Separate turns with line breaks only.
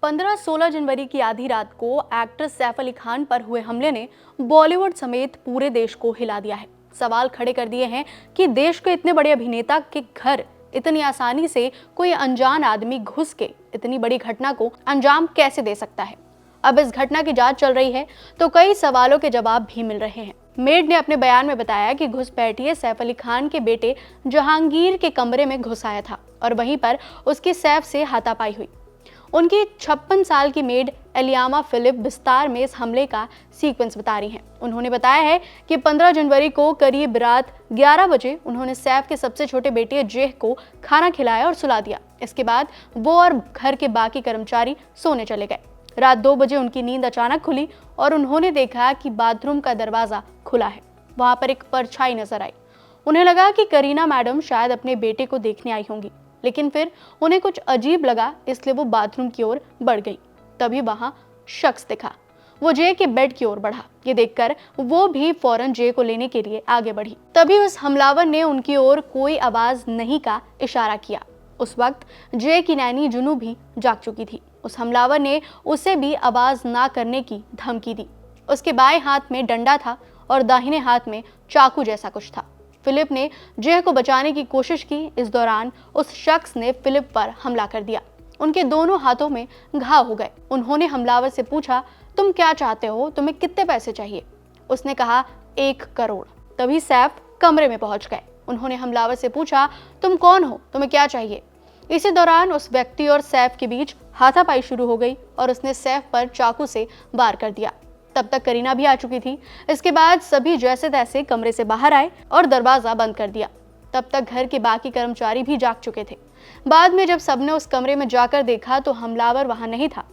15-16 जनवरी की आधी रात को एक्टर सैफ अली खान पर हुए हमले ने बॉलीवुड समेत पूरे देश को हिला दिया है। सवाल खड़े कर दिए हैं कि देश के इतने बड़े अभिनेता के घर इतनी आसानी से कोई अनजान आदमी घुस के इतनी बड़ी घटना को अंजाम कैसे दे सकता है। अब इस घटना की जांच चल रही है तो कई सवालों के जवाब भी मिल रहे हैं। मेड ने अपने बयान में बताया कि घुसपैठिए सैफ अली खान के बेटे जहांगीर के कमरे में घुस आया था और वहीं पर उसकी सैफ से हाथापाई हुई। उनकी 56 साल की मेड एलियामा फिलिप विस्तार में इस हमले का सीक्वेंस बता रही हैं। उन्होंने बताया है कि 15 जनवरी को करीब रात 11 बजे उन्होंने सैफ के सबसे छोटे बेटे जेह को खाना खिलाया और सुला दिया। इसके बाद वो और घर के बाकी कर्मचारी सोने चले गए। रात 2 बजे उनकी नींद अचानक खुली और उन्होंने देखा कि बाथरूम का दरवाजा खुला है। वहां पर एक परछाई नजर आई। उन्हें लगा कि करीना मैडम शायद अपने बेटे को देखने आई होंगी, लेकिन फिर उन्हें कुछ अजीब लगा, इसलिए वो बाथरूम की ओर बढ़ गई। तभी वहां शख्स दिखा। वो जे के बेड की ओर बढ़ा। ये देखकर वो भी फौरन जे को लेने के लिए आगे बढ़ी। तभी उस हमलावर ने उनकी ओर कोई आवाज नहीं का इशारा किया। उस वक्त जे की नैनी जुनू भी जाग चुकी थी। उस हमलावर ने उसे भी आवाज ना करने की धमकी दी। उसके बाएं हाथ में डंडा था और दाहिने हाथ में चाकू जैसा कुछ था। फिलिप ने जेह को बचाने की कोशिश की। इस दौरान उस शख्स ने फिलिप पर हमला कर दिया। उनके दोनों हाथों में घाव हो गए। उन्होंने हमलावर से पूछा, तुम क्या चाहते हो, तुम्हें कितने पैसे चाहिए? उसने कहा 1 करोड़। तभी सैफ कमरे में पहुंच गए। उन्होंने हमलावर से पूछा, तुम कौन हो, तुम्हें क्या चाहिए? इसी दौरान उस व्यक्ति और सैफ के बीच हाथापाई शुरू हो गई और उसने सैफ पर चाकू से वार कर दिया। तब तक करीना भी आ चुकी थी। इसके बाद सभी जैसे तैसे कमरे से बाहर आए और दरवाजा बंद कर दिया। तब तक घर के बाकी कर्मचारी भी जाग चुके थे। बाद में जब सबने उस कमरे में जाकर देखा तो हमलावर वहां नहीं था।